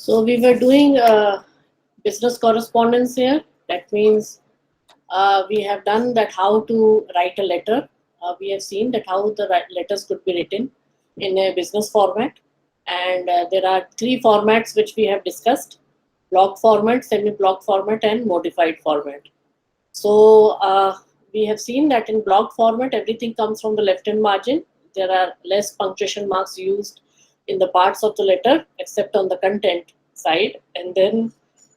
So we were doing business correspondence here. That means we have done that how to write a letter. We have seen that how the letters could be written in a business format. And there are three formats which we have discussed: block format, semi-block format, and modified format. So we have seen that in block format, everything comes from the left-hand margin. There are less punctuation marks used in the parts of the letter except on the content side, and then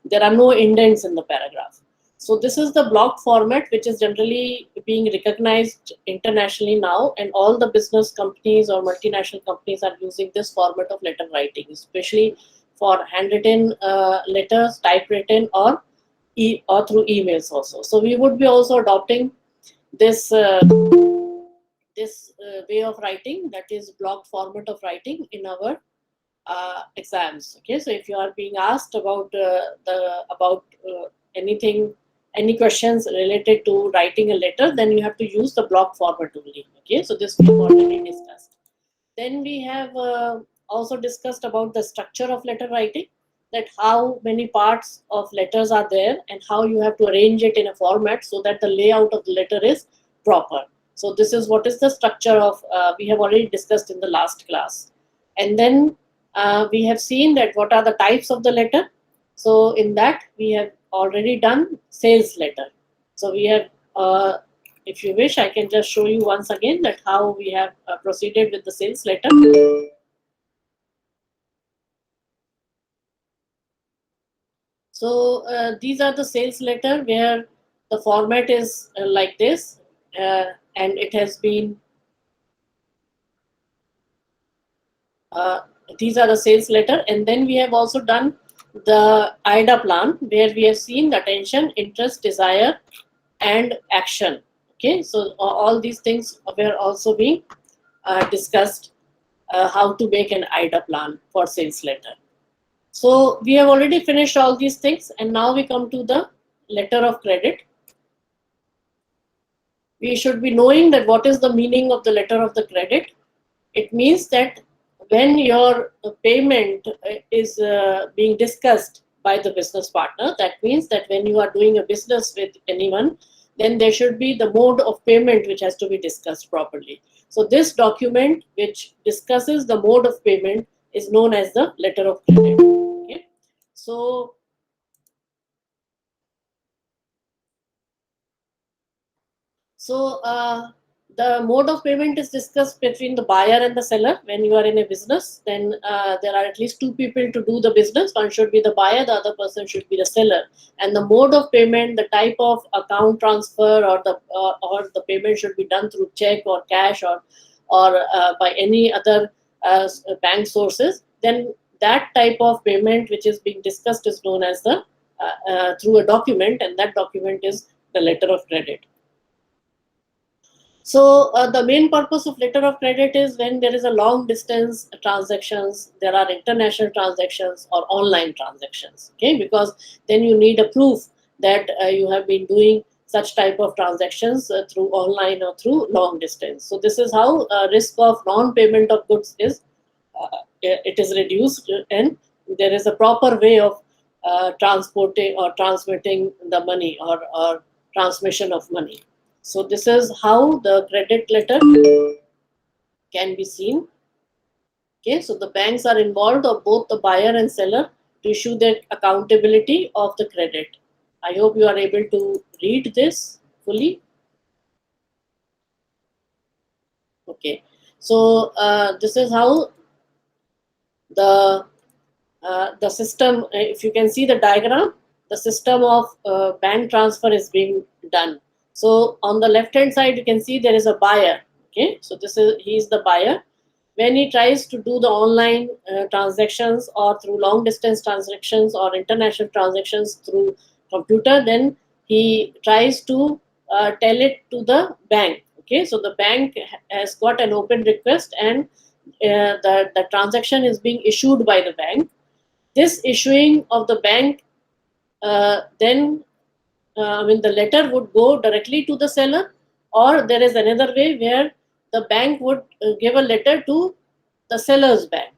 there are no indents in the paragraph. So this is the block format which is generally being recognized internationally now, and all the business companies or multinational companies are using this format of letter writing, especially for handwritten letters, typewritten, or through emails also. So we would be also adopting this way of writing, that is block format of writing, in our exams. Okay, so if you are being asked about anything, any questions related to writing a letter, then you have to use the block format only. Okay, so this we have already discussed. Then we have also discussed about the structure of letter writing, that how many parts of letters are there and how you have to arrange it in a format so that the layout of the letter is proper. So this is what is the structure of, we have already discussed in the last class. And then we have seen that what are the types of the letter. So in that we have already done sales letter. So we have, if you wish, I can just show you once again that how we have proceeded with the sales letter. So these are the sales letter where the format is like this, and it has been, these are the sales letter. And then we have also done the AIDA plan, where we have seen the attention, interest, desire, and action. Okay, so all these things were also being discussed, how to make an AIDA plan for sales letter. So we have already finished all these things, and now we come to the letter of credit. We should be knowing that what is the meaning of the letter of the credit. It means that when your payment is being discussed by the business partner, that means that when you are doing a business with anyone, then there should be the mode of payment which has to be discussed properly. So this document which discusses the mode of payment is known as the letter of credit. Okay, so the mode of payment is discussed between the buyer and the seller. When you are in a business, then there are at least two people to do the business. One should be the buyer, the other person should be the seller. And the mode of payment, the type of account transfer, or the payment should be done through check or cash, or by any other bank sources. Then that type of payment which is being discussed is known as the through a document, and that document is the letter of credit. So the main purpose of letter of credit is when there is a long distance transactions, there are international transactions or online transactions. Okay, because then you need a proof that you have been doing such type of transactions through online or through long distance. So this is how risk of non-payment of goods is it is reduced, and there is a proper way of transporting or transmitting the money, or transmission of money. So this is how the credit letter can be seen. Okay, so the banks are involved, of both the buyer and seller, to issue the accountability of the credit. I hope you are able to read this fully. Okay, so this is how the system. If you can see the diagram, the system of bank transfer is being done. So on the left hand side, you can see there is a buyer. Okay, so he is the buyer. When he tries to do the online transactions, or through long distance transactions, or international transactions through computer, then he tries to tell it to the bank. Okay, so the bank has got an open request, and the transaction is being issued by the bank. This issuing of the bank, then the letter would go directly to the seller, or there is another way where the bank would give a letter to the seller's bank.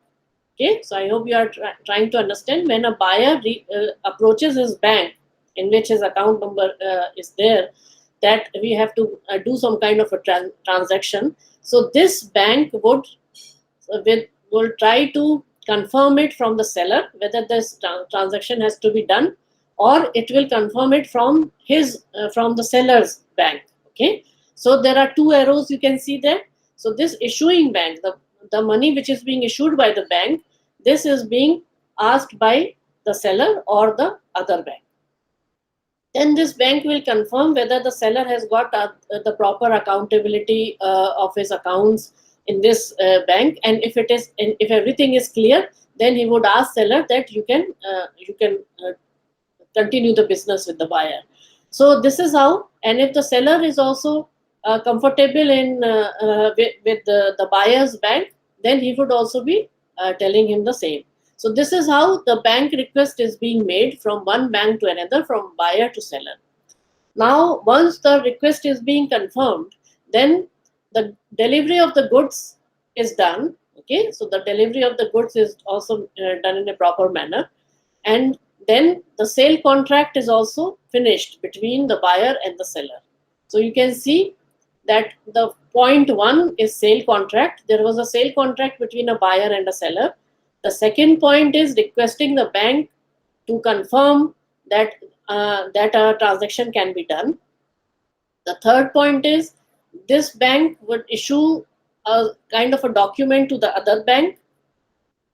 Okay, so I hope you are trying to understand. When a buyer approaches his bank, in which his account number is there, that we have to do some kind of a transaction. So this bank will try to confirm it from the seller whether this transaction has to be done, or it will confirm it from from the seller's bank. Okay, so there are two arrows you can see there. So this issuing bank, the money which is being issued by the bank, this is being asked by the seller or the other bank. Then this bank will confirm whether the seller has got the proper accountability of his accounts in this bank, and if everything is clear, then he would ask seller that you can continue the business with the buyer. So this is how. And if the seller is also comfortable with the buyer's bank, then he would also be telling him the same. So this is how the bank request is being made from one bank to another, from buyer to seller. Now, once the request is being confirmed, then the delivery of the goods is done. Okay, so the delivery of the goods is also done in a proper manner, and then the sale contract is also finished between the buyer and the seller. So you can see that the point 1 is sale contract. There was a sale contract between a buyer and a seller. The second point is requesting the bank to confirm that that a transaction can be done. The third point is this bank would issue a kind of a document to the other bank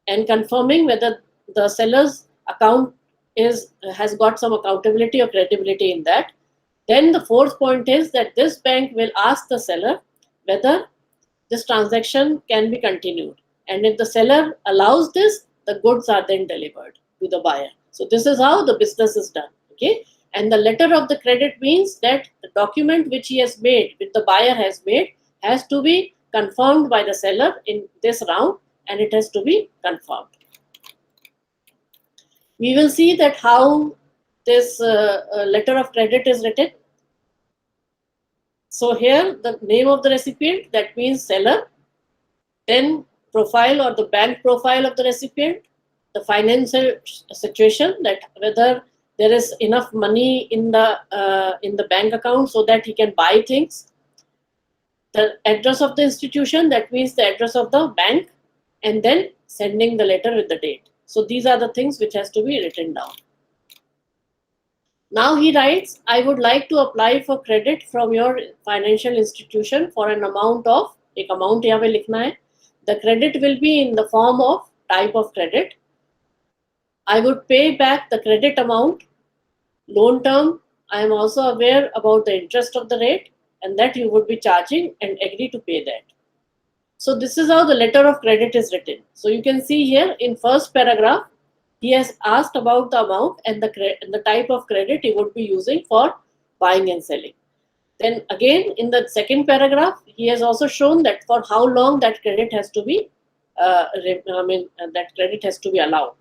and confirming whether the seller's account has got some accountability or credibility in that. Then the fourth point is that this bank will ask the seller whether this transaction can be continued, and if the seller allows this, the goods are then delivered to the buyer. So this is how the business is done. Okay, and the letter of the credit means that the document which he has made, which the buyer has made, has to be confirmed by the seller in this round, and it has to be confirmed. We will see that how this letter of credit is written. So here the name of the recipient, that means seller, then profile or the bank profile of the recipient, the financial situation, that whether there is enough money in the bank account so that he can buy things, the address of the institution, that means the address of the bank, and then sending the letter with the date. So these are the things which has to be written down. Now he writes, I would like to apply for credit from your financial institution for an amount of, एक amount यहाँ पे लिखना है. The credit will be in the form of type of credit. I would pay back the credit amount. Loan term, I am also aware about the interest of the rate and that you would be charging, and agree to pay that. So this is how the letter of credit is written. So you can see here in first paragraph, he has asked about the amount and the type of credit he would be using for buying and selling. Then again in the second paragraph, he has also shown that for how long that credit has to be, that credit has to be allowed.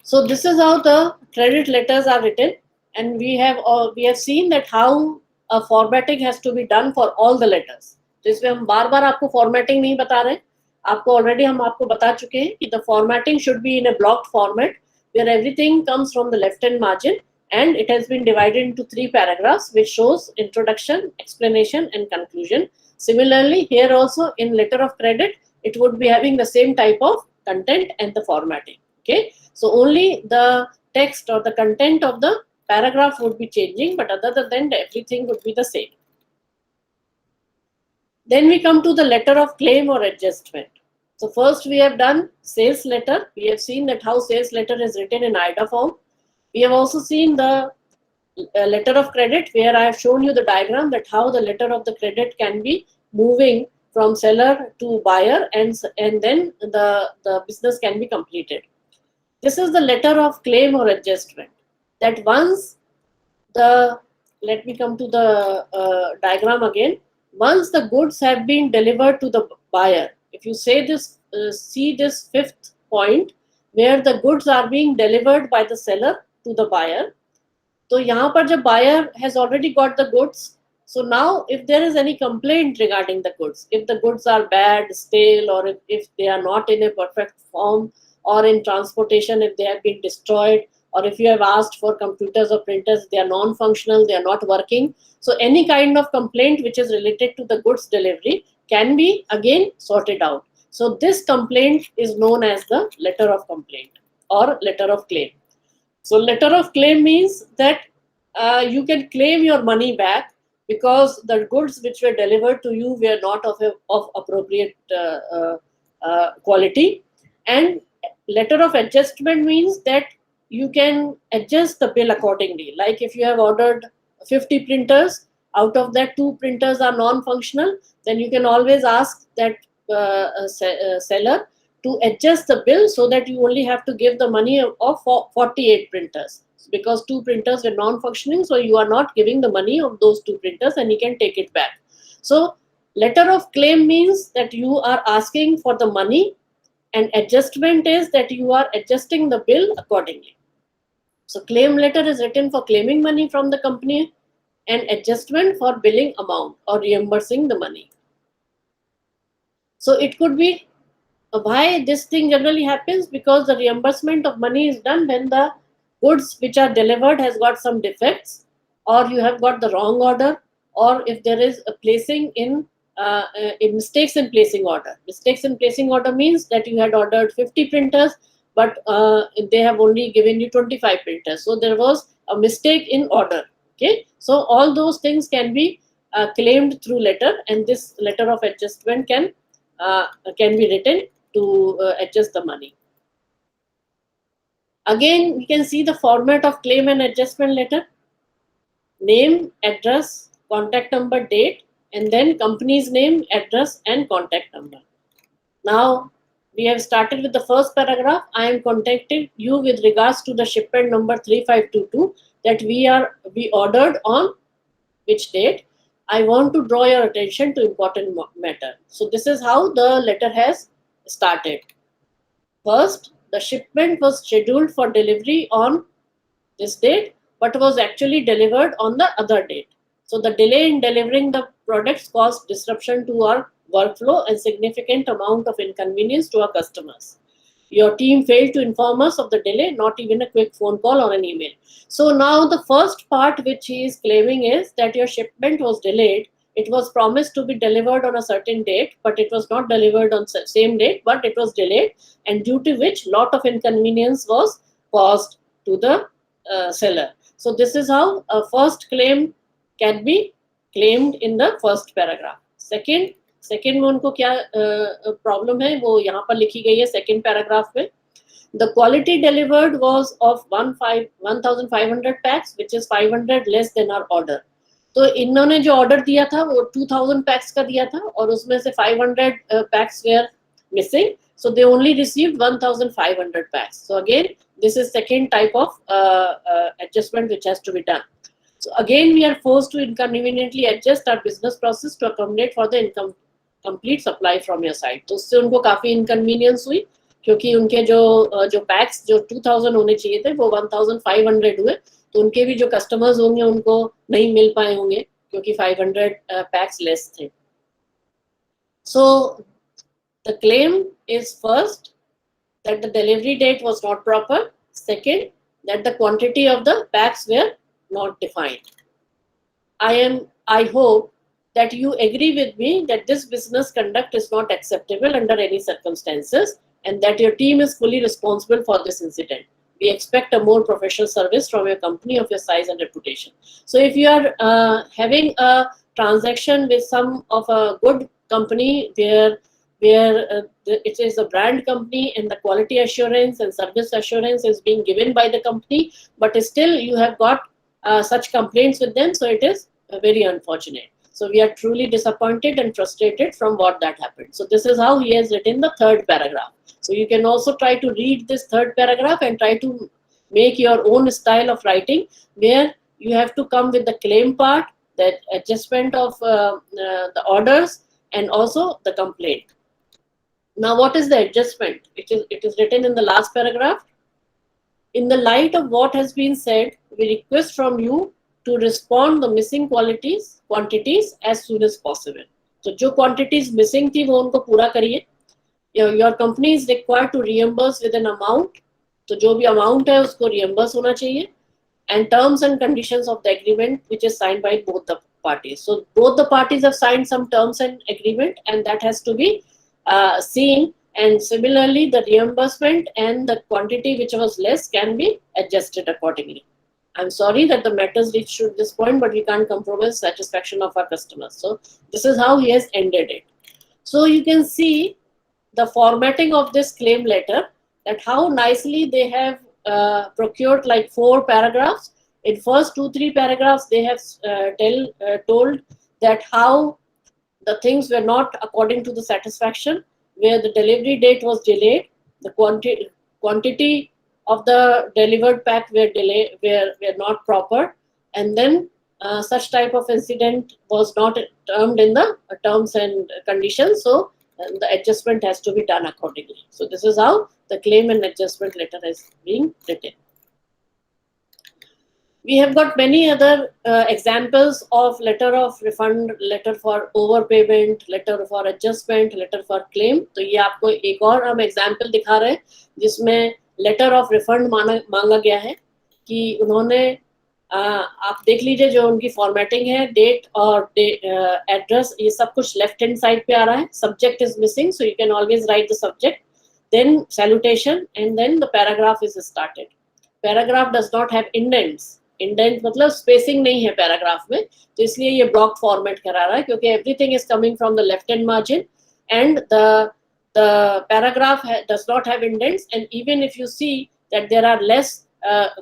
So this is how the credit letters are written, and we have seen that how a formatting has to be done for all the letters. तो इसमें हम बार बार आपको formatting नहीं बता रहे हैं, आपको already हम आपको बता चुके हैं कि the formatting should be in a blocked format where everything comes from the left hand margin, and it has been divided into 3 paragraphs which shows introduction, explanation and conclusion. Similarly, here also in letter of credit, it would be having the same type of content and the formatting. Okay, so only the text or the content of the paragraph would be changing, but other than that, everything would be the same. Then we come to the letter of claim or adjustment. So first we have done sales letter. We have seen that how sales letter is written in IDA form. We have also seen the letter of credit, where I have shown you the diagram that how the letter of the credit can be moving from seller to buyer, and then the business can be completed. This is the letter of claim or adjustment, that once let me come to the diagram again. Once the goods have been delivered to the buyer, if you say this, see this fifth point where the goods are being delivered by the seller to the buyer. So यहाँ पर जब buyer has already got the goods, So now if there is any complaint regarding the goods, if the goods are bad, stale, or if they are not in a perfect form, or in transportation, if they have been destroyed, or if you have asked for computers or printers, they are non-functional, they are not working. So any kind of complaint which is related to the goods delivery can be again sorted out. So this complaint is known as the letter of complaint or letter of claim. So letter of claim means that you can claim your money back because the goods which were delivered to you were not of appropriate quality. And letter of adjustment means that you can adjust the bill accordingly. Like if you have ordered 50 printers, out of that 2 printers are non-functional, then you can always ask that seller to adjust the bill so that you only have to give the money of 48 printers, because 2 printers were non-functioning, so you are not giving the money of those 2 printers and he can take it back. So letter of claim means that you are asking for the money, and adjustment is that you are adjusting the bill accordingly. So claim letter is written for claiming money from the company, and adjustment for billing amount or reimbursing the money. So it could be why this thing generally happens, because the reimbursement of money is done when the goods which are delivered has got some defects, or you have got the wrong order, or if there is a placing in mistakes in placing order. Mistakes in placing order means that you had ordered 50 printers, but they have only given you 25 printers, so there was a mistake in order. Okay, so all those things can be claimed through letter, and this letter of adjustment can be written to adjust the money. Again, we can see the format of claim and adjustment letter: name, address, contact number, date, and then company's name, address, and contact number. Now we have started with the first paragraph. I am contacting you with regards to the shipment number 3522 that we ordered on which date. I want to draw your attention to important matter. So this is how the letter has started. First, the shipment was scheduled for delivery on this date, but was actually delivered on the other date. So the delay in delivering the products caused disruption to our workflow and significant amount of inconvenience to our customers. Your team failed to inform us of the delay, not even a quick phone call or an email. So now the first part which he is claiming is that your shipment was delayed. It was promised to be delivered on a certain date, but it was not delivered on same date, but it was delayed, and due to which lot of inconvenience was caused to the seller. So this is how a first claim can be claimed in the first paragraph. Second में उनको क्या problem है वो यहाँ पर लिखी गई है सेकेंड पैराग्राफ में. The quality delivered was of 1,500 packs, which is 500 less than our order. तो इन्होंने जो ऑर्डर दिया था वो 2,000 पैक्स का दिया था और उसमें से 500 packs were missing, so they only received 1,500 packs. So again, this is second type of adjustment which has to be done. So again, we are forced to inconveniently adjust our business process to accommodate for the complete supply from your side. तो उससे उनको काफी inconvenience हुई क्योंकि उनके जो PACS जो 2000 होने चाहिए थे वो 1500 हुए, तो उनके भी जो कस्टमर्स होंगे उनको नहीं मिल पाए होंगे क्योंकि 500 पैक्स लेस थे. So the claim is first that the delivery date was not proper. Second, that the quantity of the packs were not defined. I hope that you agree with me that this business conduct is not acceptable under any circumstances and that your team is fully responsible for this incident. We expect a more professional service from your company of your size and reputation. So if you are having a transaction with some of a good company where it is a brand company and the quality assurance and service assurance is being given by the company, but still you have got such complaints with them, so it is very unfortunate. So we are truly disappointed and frustrated from what that happened. So this is how he has written the third paragraph. So you can also try to read this third paragraph and try to make your own style of writing where you have to come with the claim part, the adjustment of the orders, and also the complaint. Now what is the adjustment? It is written in the last paragraph. In the light of what has been said, we request from you to respond the missing quantities as soon as possible. So जो quantities missing थी वो उनको पूरा करिए. Your company is required to reimburse with an amount. तो जो भी amount है उसको reimburse होना चाहिए. And terms and conditions of the agreement which is signed by both the parties. So both the parties have signed some terms and agreement, and that has to be seen. And similarly, the reimbursement and the quantity which was less can be adjusted accordingly. I'm sorry that the matters reached to this point, but we can't compromise satisfaction of our customers. So this is how he has ended it. So you can see the formatting of this claim letter, that how nicely they have procured like 4 paragraphs. In first 2-3 paragraphs, they have told that how the things were not according to the satisfaction, where the delivery date was delayed, the quantity of the delivered pack were not proper, and then such type of incident was not termed in the terms and conditions. So the adjustment has to be done accordingly. So this is how the claim and adjustment letter is being written. We have got many other examples of letter of refund, letter for overpayment, letter for adjustment, letter for claim. तो ये आपको एक और हम example दिखा रहे हैं जिसमें letter of refund मांगा गया है कि उन्होंने आप देख लीजिए जो उनकी फॉर्मेटिंग है, डेट और एड्रेस, ये सब कुछ लेफ्ट हैंड साइड पे आ रहा है. Subject is missing, so you can always write the subject, then salutation, and then the paragraph is started. Paragraph does not have indents. Indent मतलब स्पेसिंग नहीं है पैराग्राफ में, तो इसलिए ये ब्लॉक फॉर्मेट करा रहा है क्योंकि everything is coming from the left hand margin and the paragraph does not have indents, and even if you see that there are less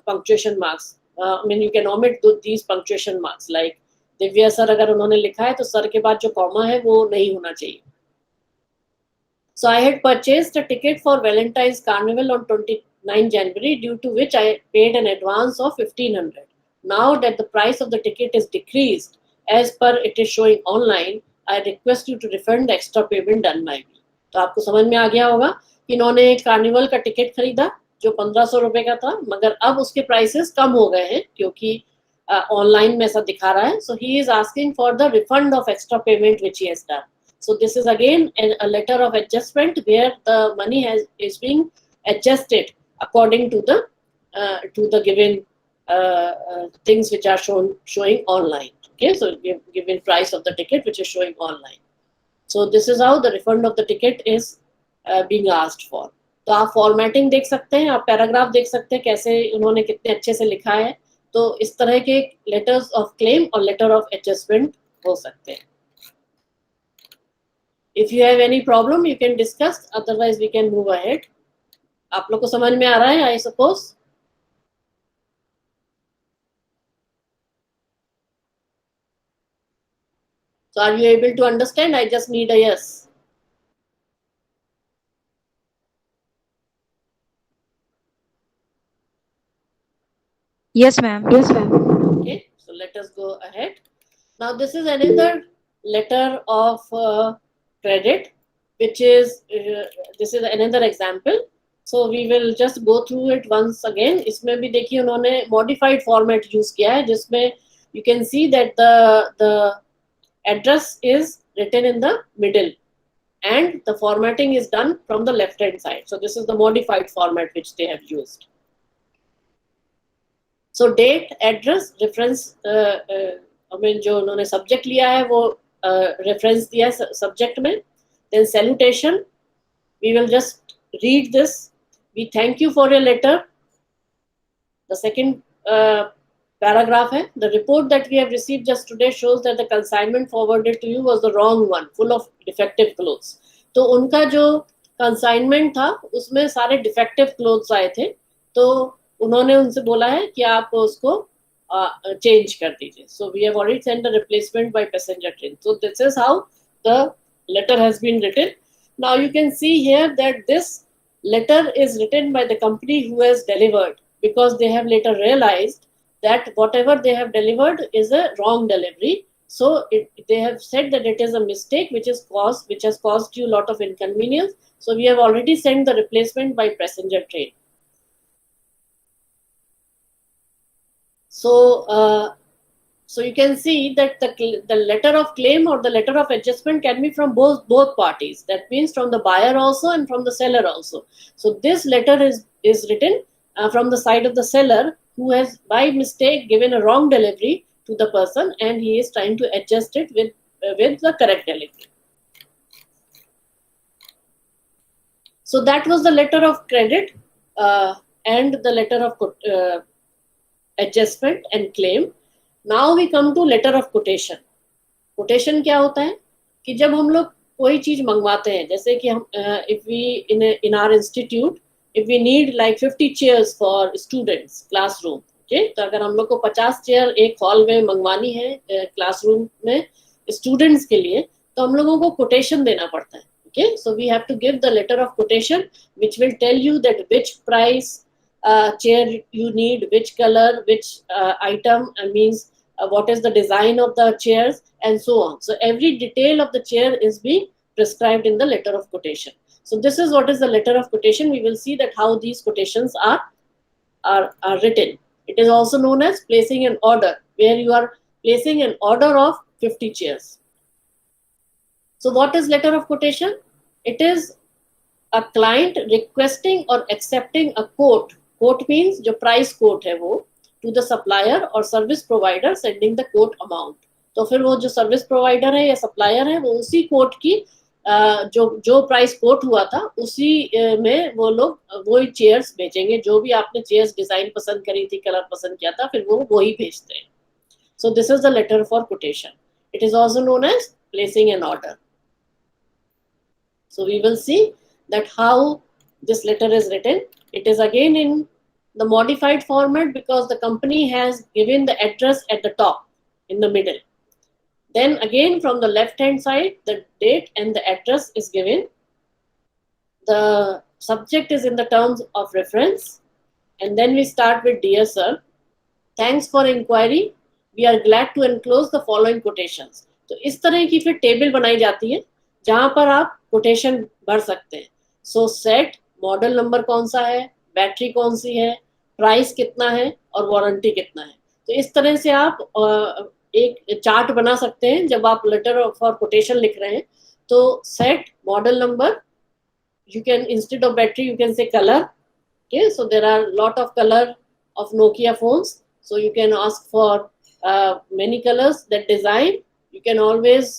punctuation marks, I mean you can omit these punctuation marks, like Divya sir अगर उन्होंने लिखा है तो sir के बाद जो comma है वो नहीं होना चाहिए. So I had purchased a ticket for Valentine's Carnival on 29 January, due to which I paid an advance of 1500. Now that the price of the ticket is decreased as per it is showing online, I request you to refund the extra payment done by me. तो आपको समझ में आ गया होगा कि इन्होंने एक carnival का टिकट खरीदा जो 1500 रुपए का था, मगर अब उसके प्राइसेस कम हो गए हैं क्योंकि ऑनलाइन में ऐसा दिखा रहा है. So he is asking for the refund of extra payment which he has done. So this is again a letter of adjustment where the money is being adjusted according to the given things which are showing online. Okay, so given price of the ticket which is showing online. So this is how the refund of the ticket is being asked for. तो आप formatting देख सकते हैं, आप paragraph देख सकते हैं कैसे उन्होंने कितने अच्छे से लिखा है. तो इस तरह के लेटर्स ऑफ क्लेम और लेटर ऑफ एडजस्टमेंट हो सकते हैं. If you have any problem, you can discuss. Otherwise, we can move ahead. आप लोग को समझ में आ रहा है, I suppose. So, are you able to understand? I just need a yes. Yes, ma'am. Yes, ma'am. Okay, so let us go ahead. Now, this is another letter of credit, which is this is another example. So we will just go through it once again. इसमें भी देखिए उन्होंने modified format use किया है जिसमें you can see that the address is written in the middle and the formatting is done from the left hand side. So this is the modified format which they have used. So date, address, reference, I mean जो उन्होंने subject लिया है वो reference दिया है subject में. Then salutation, we will just read this. We thank you for your letter. The second paragraph है, the report that we have received just today shows that the consignment forwarded to you was the wrong one, full of defective clothes. तो उनका जो consignment था उसमें सारे defective clothes आए थे, तो उन्होंने उनसे बोला है कि आप उसको change कर दीजिए. So we have already sent the replacement by passenger train. So this is how the letter has been written. Now you can see here that this letter is written by the company who has delivered, because they have later realized that whatever they have delivered is a wrong delivery. So they have said that it is a mistake which has caused you a lot of inconvenience. So we have already sent the replacement by passenger train. So So you can see that the letter of claim or the letter of adjustment can be from both parties. That means from the buyer also and from the seller also. So this letter is written from the side of the seller, who has by mistake given a wrong delivery to the person, and he is trying to adjust it with the correct delivery. So that was the letter of credit and the letter of adjustment and claim. Now we come to letter of quotation. Quotation क्या होता है कि जब हम लोग कोई चीज मंगवाते हैं, जैसे कि हम if we in our institute if we need like 50 chairs for students classroom, okay, तो अगर हम लोग को 50 चेयर एक हॉल में मंगवानी है क्लासरूम में स्टूडेंट्स के लिए, तो हम लोगों को कोटेशन देना पड़ता है. Okay, so we have to give the letter of quotation which will tell you that which price chair you need, which color, which item, means what is the design of the chairs, and so on. So every detail of the chair is being prescribed in the letter of quotation. So this is what is the letter of quotation. We will see that how these quotations are written. It is also known as placing an order, where you are placing an order of 50 chairs. So what is letter of quotation? It is a client requesting or accepting a quote. Quote means जो price quote है वो, to the supplier or service provider sending the quote amount. तो फिर वो जो service provider है या supplier है वो उसी कोट की जो प्राइस कोट हुआ था उसी में वो लोग वही चेयर्स भेजेंगे. जो भी आपने चेयर्स डिजाइन पसंद करी थी, कलर पसंद किया था, फिर वो वही भेजते हैं. So this is the letter for quotation. It is also known as placing an order. So we will see that how this letter is written. It is again in the modified format because the company has given the address at the top in the middle. Then again from the left hand side the date and the address is given. The subject is in the terms of reference, and then we start with dear sir, thanks for inquiry, we are glad to enclose the following quotations. तो इस तरह की फिर table बनाई जाती है जहां पर आप कोटेशन भर सकते हैं. सो सेट मॉडल नंबर कौन सा है, बैटरी कौन सी है, प्राइस कितना है और वारंटी कितना है. तो इस तरह से आप एक चार्ट बना सकते हैं जब आप लेटर फॉर कोटेशन लिख रहे हैं. तो set model number, you can instead of battery you can say color. Okay, so there are lot of color of Nokia phones, so you can ask for many colors. That design you can always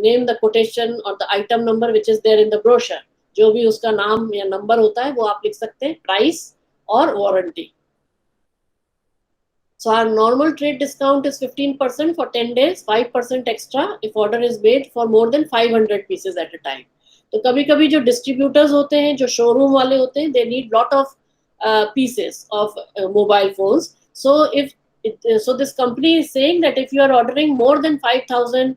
name the quotation or the item number which is there in the brochure. जो भी उसका नाम या number होता है वो आप लिख सकते हैं, प्राइस और warranty. So our normal trade discount is 15% for 10 days, 5% extra if order is made for more than 500 pieces at a time. तो कभी कभी जो डिस्ट्रीब्यूटर्स होते हैं, जो शोरूम वाले होते हैं, they need lot of pieces of mobile phones. So this company is saying that if you are ordering more than 5,000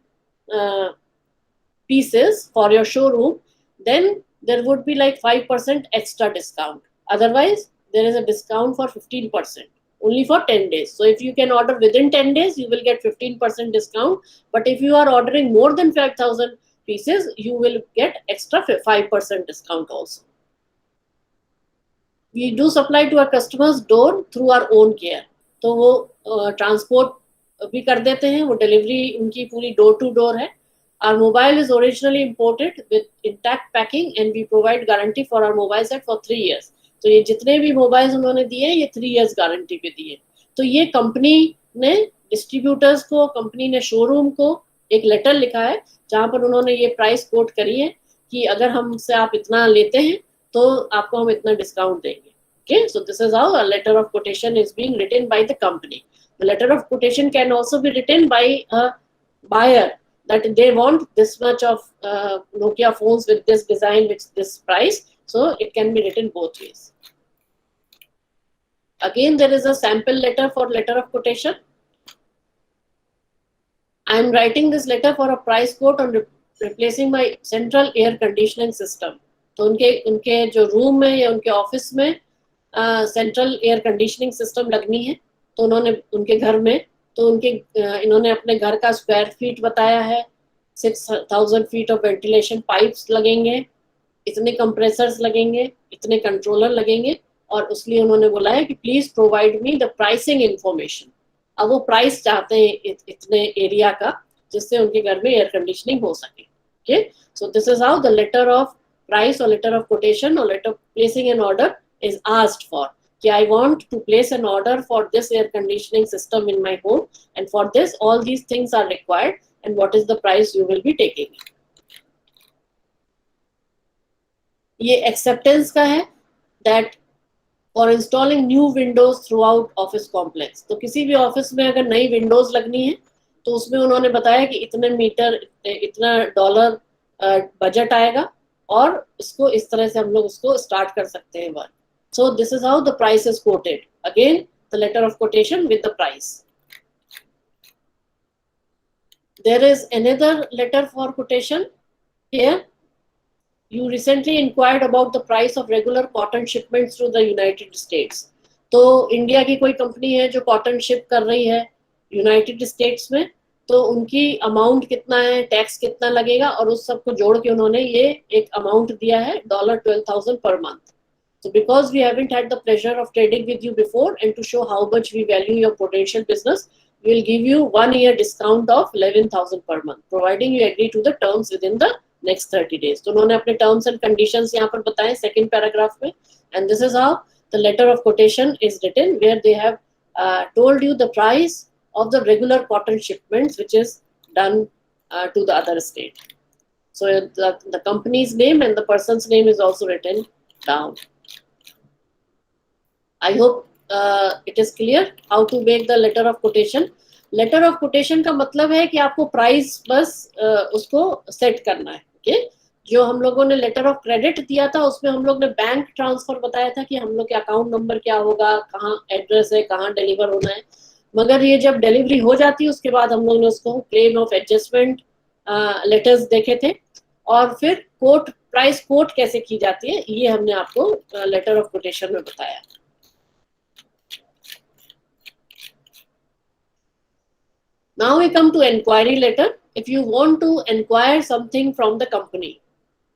pieces for your showroom, then there would be like 5% extra discount. Otherwise there is a discount for 15% only for 10 days. So if you can order within 10 days you will get 15% discount, but if you are ordering more than 5,000 pieces you will get extra 5% discount also. We do supply to our customers door through our own care. तो वो transport भी कर देते हैं, वो delivery उनकी पूरी door to door है. Our mobile is originally imported with intact packing and we provide guarantee for our mobile set for 3 years. तो ये जितने भी मोबाइल्स उन्होंने दिए ये 3 years गारंटी पे दिए. तो ये कंपनी ने डिस्ट्रीब्यूटर्स को, कंपनी ने शोरूम को एक लेटर लिखा है जहां पर उन्होंने ये प्राइस कोट करी है कि अगर हमसे आप इतना लेते हैं तो आपको हम इतना डिस्काउंट देंगे. Okay, so this is how a letter of quotation is being written by the company. The letter of quotation can also be written by a buyer that they want this much of Nokia phones with this design, with this price. So it can be written both ways. Again, there is a sample letter for letter of quotation. I am writing this letter for a price quote on replacing my central air conditioning system. तो उनके जो room में या उनके office में central air conditioning system लगनी है. तो उन्होंने उनके घर में, तो इन्होंने अपने घर का स्क्वायर फीट बताया है. 6,000 फीट ऑफ वेंटिलेशन पाइप्स लगेंगे, इतने कंप्रेसर्स लगेंगे, इतने कंट्रोलर लगेंगे, और इसलिए उन्होंने बोला है कि please provide me the pricing information. अब वो प्राइस चाहते हैं इतने एरिया का जिससे उनके घर में एयर कंडीशनिंग हो सके. Okay, so this is how the letter of price or letter of quotation or letter placing an order is asked for. कि I want to place an order for this air conditioning system in my home, and for this all these things are required, and what is the price you will be taking. ये acceptance का है, that for installing new windows throughout office complex. तो किसी भी office में अगर नई Windows लगनी है तो उसमें उन्होंने बताया कि इतने मीटर इतना डॉलर बजट आएगा और इसको इस तरह से हम लोग उसको स्टार्ट कर सकते हैं work. So this is how the price is quoted. Again the letter of quotation with the price. There is another letter for quotation here. You recently inquired about the price of regular cotton shipments through the United States. तो India की कोई company है जो cotton ship कर रही है United states में, तो उनकी अमाउंट कितना है, टैक्स कितना लगेगा, और उस सब को जोड़ के उन्होंने ये एक अमाउंट दिया है $12,000 per month. So because we haven't had the pleasure of trading with you before, and to show how much we value your potential business, we will give you 1 year discount of 11,000 per month, providing you agree to the terms within the next 30 days. तो उन्होंने अपने terms and conditions यहाँ पर बताए second paragraph में, and this is how the letter of quotation is written, where they have told you the price of the regular cotton shipments which is done to the other state. So the company's name and the person's name is also written down. I hope it is clear how to make the letter of quotation. Letter of quotation का मतलब है कि आपको price बस उसको set करना है. Okay, जो हम लोगों ने लेटर ऑफ क्रेडिट दिया था उसमें हम लोग ने बैंक ट्रांसफर बताया था कि हम लोग के अकाउंट नंबर क्या होगा, कहाँ एड्रेस है, कहाँ डिलीवर होना है. मगर ये जब डिलीवरी हो जाती है उसके बाद हम लोग ने उसको क्लेम ऑफ एडजस्टमेंट लेटर्स देखे थे, और फिर कोट प्राइस कोट कैसे की जाती है ये हमने आपको लेटर ऑफ कोटेशन में बताया. Now we come to inquiry letter. If you want to inquire something from the company,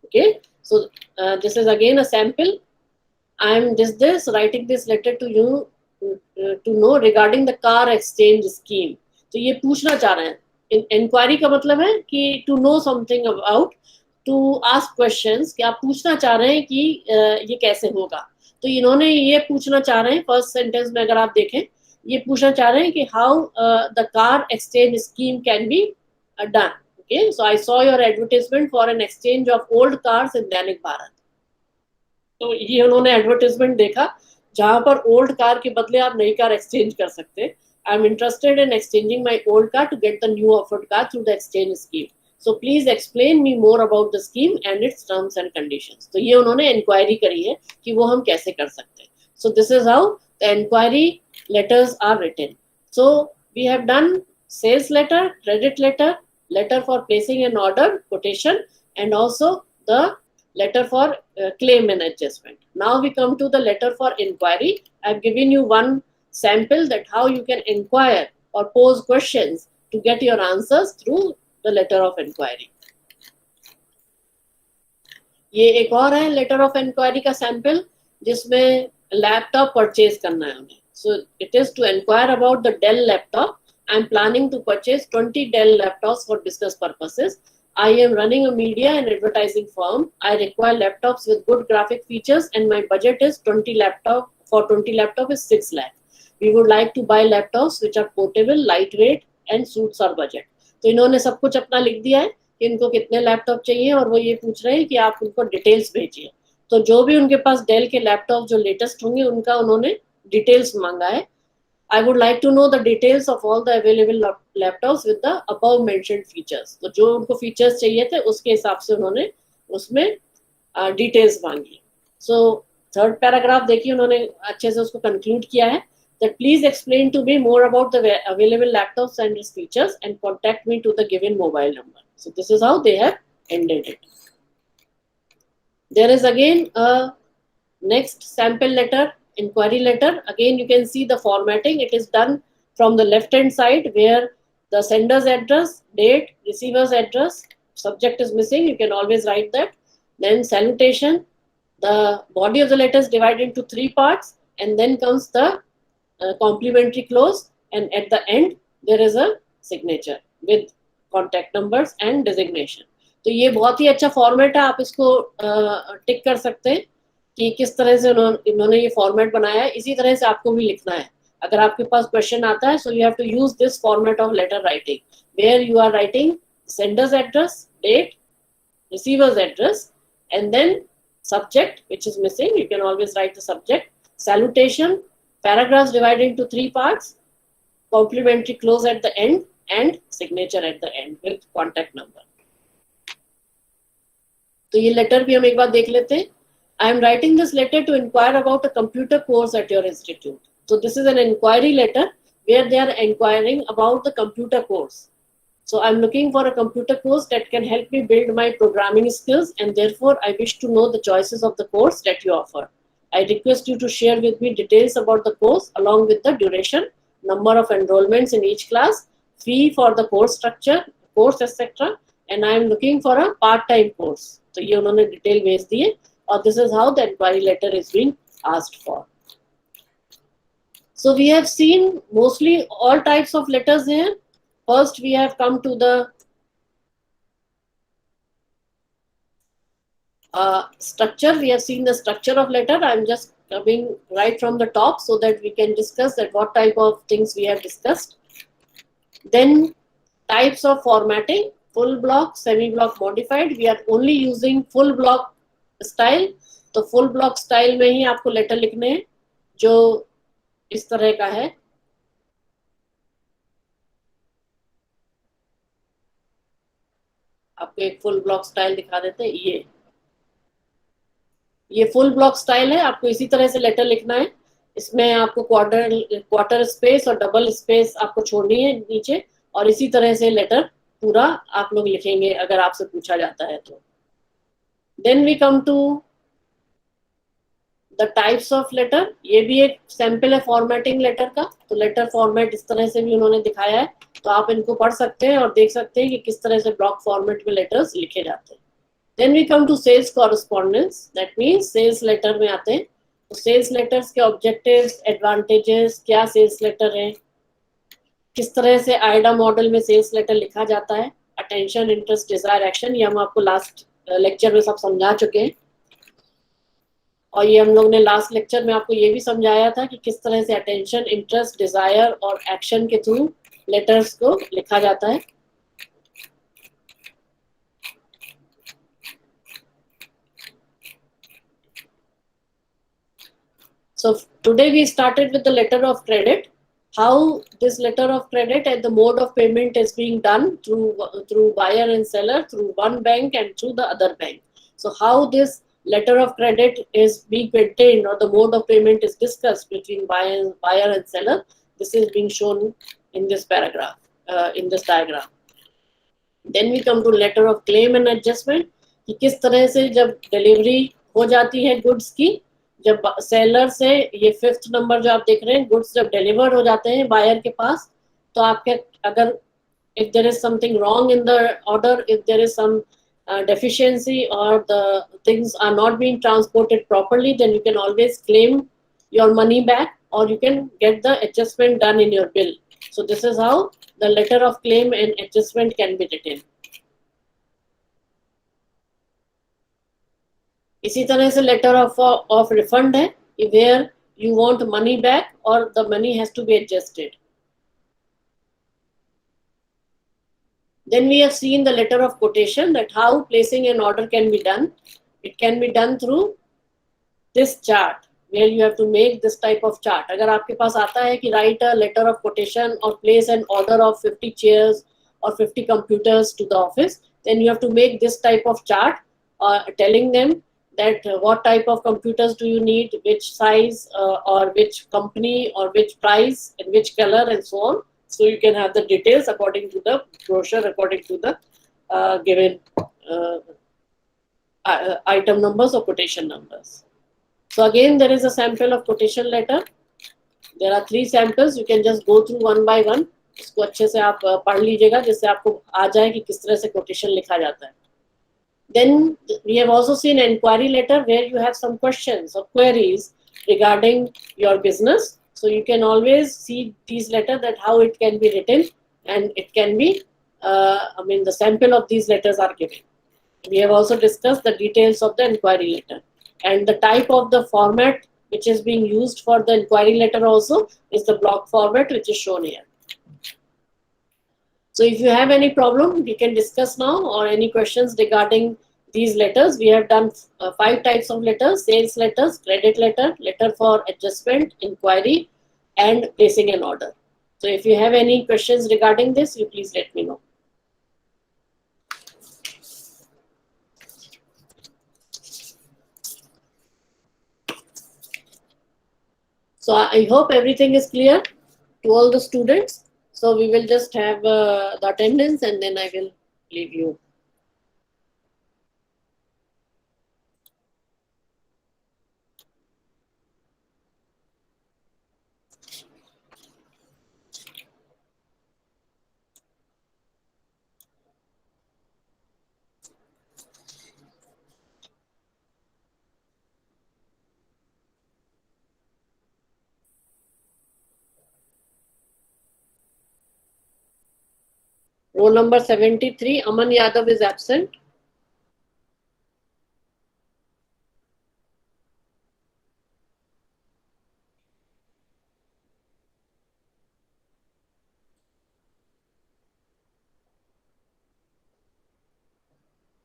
okay, so this is again a sample. I am this writing this letter to you to know regarding the car exchange scheme. तो ये पूछना चाह रहे हैं. Inquiry का मतलब है कि to know something about, to ask questions, कि आप पूछना चाह रहे हैं कि ये कैसे होगा. तो इन्होंने ये पूछना चाह रहे हैं फर्स्ट सेंटेंस में, अगर आप देखें ये पूछना चाह रहे हैं कि how the car exchange scheme can be done. Okay, so I saw your advertisement for an exchange of old cars in Dainik Bharat. तो ये उन्होंने एडवर्टाइजमेंट देखा जहां पर ओल्ड कार के बदले आप नई कार एक्सचेंज कर सकते हैं. I am interested in exchanging my old car to get the new offered car through the exchange scheme. So please explain me more about the scheme and its terms and conditions. तो ये उन्होंने inquiry करी है कि वो हम कैसे कर सकते हैं. So this is how the inquiry letters are written. So we have done sales letter, credit letter, letter for placing an order, quotation, and also the letter for claim and adjustment. Now we come to the letter for inquiry. I have given you one sample that how you can inquire or pose questions to get your answers through the letter of inquiry. ये एक और है letter of inquiry का sample जिसमें laptop purchase करना है उन्हें. So it is to inquire about the Dell laptop. I am planning to purchase 20 Dell laptops for business purposes. I am running a media and advertising firm. I require laptops with good graphic features, and my budget is 20 laptop. For 20 laptop is 6 lakh. We would like to buy laptops which are portable, lightweight, and suits our budget. तो इन्होंने सब कुछ अपना लिख दिया है कि इनको कितने लैपटॉप चाहिए, और वो ये पूछ रहे हैं कि आप उनको डिटेल्स भेजिए. तो जो भी उनके पास डेल के लैपटॉप जो लेटेस्ट होंगे उनका उन्होंने डिटेल्स मांगा है. I would like to know the details of all the available laptops with the above mentioned features. तो जो उनको फीचर्स चाहिए थे उसके हिसाब से उन्होंने उसमें डिटेल्स मांगी. सो थर्ड पैराग्राफ देखिए उन्होंने अच्छे से उसको कंक्लूड किया है. That please explain to me more about the available laptops and its features and contact me to the given mobile number. So this is how they have ended it. There is again a next sample letter, inquiry letter. Again you can see the formatting. It is done from the left hand side where the sender's address, date, receiver's address, subject is missing, you can always write that. Then salutation. The body of the letter is divided into 3 parts, and then comes the complimentary clause, and at the end there is a signature with contact numbers and designation. तो ये बहुत ही अच्छा format है, आप इसको टिक कर सकते हैं कि किस तरह से इन्होंने ये फॉर्मेट बनाया है. इसी तरह से आपको भी लिखना है. अगर आपके पास क्वेश्चन आता है, so you have to use this format of letter writing where you are writing sender's address, date, receiver's address, and then subject, which is missing. You can always write the subject, salutation, paragraphs divided into 3 parts, complimentary close at the end, and signature at the end with contact number. तो ये letter भी हम एक बार देख लेते हैं. I am writing this letter to inquire about a computer course at your institute. So this is an inquiry letter where they are inquiring about the computer course. So I'm looking for a computer course that can help me build my programming skills, and therefore I wish to know the choices of the course that you offer. I request you to share with me details about the course along with the duration, number of enrollments in each class, fee for the course structure, course etc. And I am looking for a part-time course. So ये उन्होंने detail भेज दिए, और this is how the inquiry letter is being asked for. So we have seen mostly all types of letters here. First, we have come to the structure. We have seen the structure of letter. I'm just coming right from the top so that we can discuss that what type of things we have discussed. Then types of formatting, full block, semi block, modified. We are only using full block style. तो full block style में ही आपको letter लिखने हैं जो इस तरह का है. आपको एक फुल ब्लॉक स्टाइल दिखा देते हैं. ये फुल ब्लॉक स्टाइल है. आपको इसी तरह से लेटर लिखना है. इसमें आपको क्वार्टर स्पेस और डबल स्पेस आपको छोड़नी है नीचे, और इसी तरह से लेटर पूरा आप लोग लिखेंगे अगर आपसे पूछा जाता है तो. Then we come to the types of letter. ये भी एक सैंपल है फॉर्मेटिंग लेटर का. तो लेटर फॉर्मेट इस तरह से भी उन्होंने दिखाया है, तो आप इनको पढ़ सकते हैं और देख सकते हैं कि किस तरह से ब्लॉक फॉर्मेट में लेटर्स लिखे जाते हैं. Then we come to sales correspondence. That means sales letter में आते हैं. तो सेल्स लेटर्स के ऑब्जेक्टिव्स, एडवांटेजेस, क्या सेल्स लेटर है, किस तरह से आइडा मॉडल में सेल्स लेटर लिखा जाता है, अटेंशन, इंटरेस्ट, डिजायर, एक्शन, ये हम आपको लास्ट लेक्चर में सब समझा चुके हैं. और ये हम लोग ने लास्ट लेक्चर में आपको ये भी समझाया था कि किस तरह से अटेंशन, इंटरेस्ट, डिजायर और एक्शन के थ्रू लेटर्स को लिखा जाता है. So today we started with the letter of credit. How this letter of credit and the mode of payment is being done through buyer and seller, through one bank and through the other bank. So how this letter of credit is being maintained, or the mode of payment is discussed between buyer and seller. This is being shown in this paragraph, in this diagram. Then we come to letter of claim and adjustment. कि किस तरह से जब delivery हो जाती है goods की, जब सेलर से ये 5th नंबर जो आप देख रहे हैं, गुड्स जब डिलीवर हो जाते हैं बायर के पास, तो आपके अगर if there is something wrong in the order, if there is some deficiency or the things are not being transported properly, then you can always claim your money back, or you can get the adjustment done in your bill. So this is how the letter of claim and adjustment can be written. इसी तरह से letter of refund है, where you want money back or the money has to be adjusted. Then we have seen the letter of quotation, that how placing an order can be done. It can be done through this chart, where you have to make this type of chart. अगर आपके पास आता है कि write a letter of quotation or place an order of 50 chairs or 50 computers to the office, then you have to make this type of chart, telling them that what type of computers do you need, which size or which company or which price and which color and so on. So you can have the details according to the brochure, according to the given item numbers or quotation numbers. So again, there is a sample of quotation letter. There are 3 samples. You can just go through one by one. इसको अच्छे से आप पढ़ लीजिएगा, जिससे आपको आ जाए कि किस तरह से quotation लिखा जाता है. Then we have also seen an inquiry letter where you have some questions or queries regarding your business. So you can always see these letters, that how it can be written, and it can be, the sample of these letters are given. We have also discussed the details of the inquiry letter, and the type of the format which is being used for the inquiry letter also is the block format, which is shown here. So if you have any problem, we can discuss now, or any questions regarding these letters. We have done 5 types of letters: sales letters, credit letter, letter for adjustment, inquiry, and placing an order. So if you have any questions regarding this, you please let me know. So I hope everything is clear to all the students. So we will just have the attendance, and then I will leave you. Roll number 73, Aman Yadav is absent.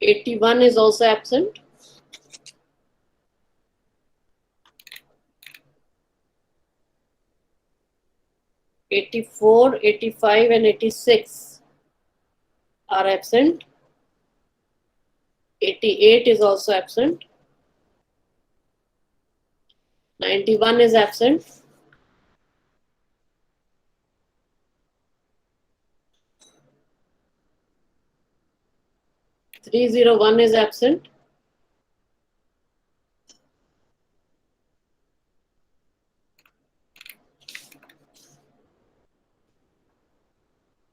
'81 is also absent. '84, '85, and '86 are absent. '88 is also absent. '91 is absent. '301 is absent.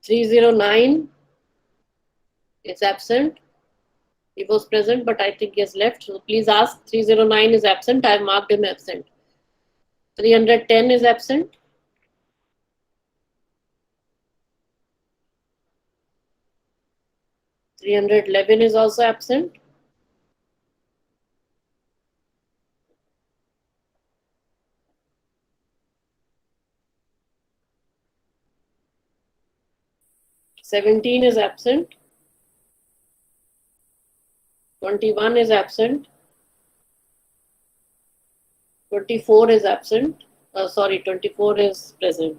'309 is absent. He was present, but I think he has left. So please ask. 309 is absent. I have marked him absent. 310 is absent. 311 is also absent. 17 is absent. 21 is absent. 24 is absent. 24 is present.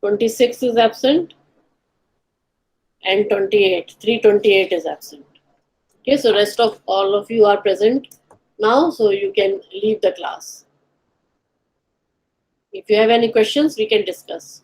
26 is absent. And 328 is absent. Okay, so rest of all of you are present now, so you can leave the class. If you have any questions, we can discuss.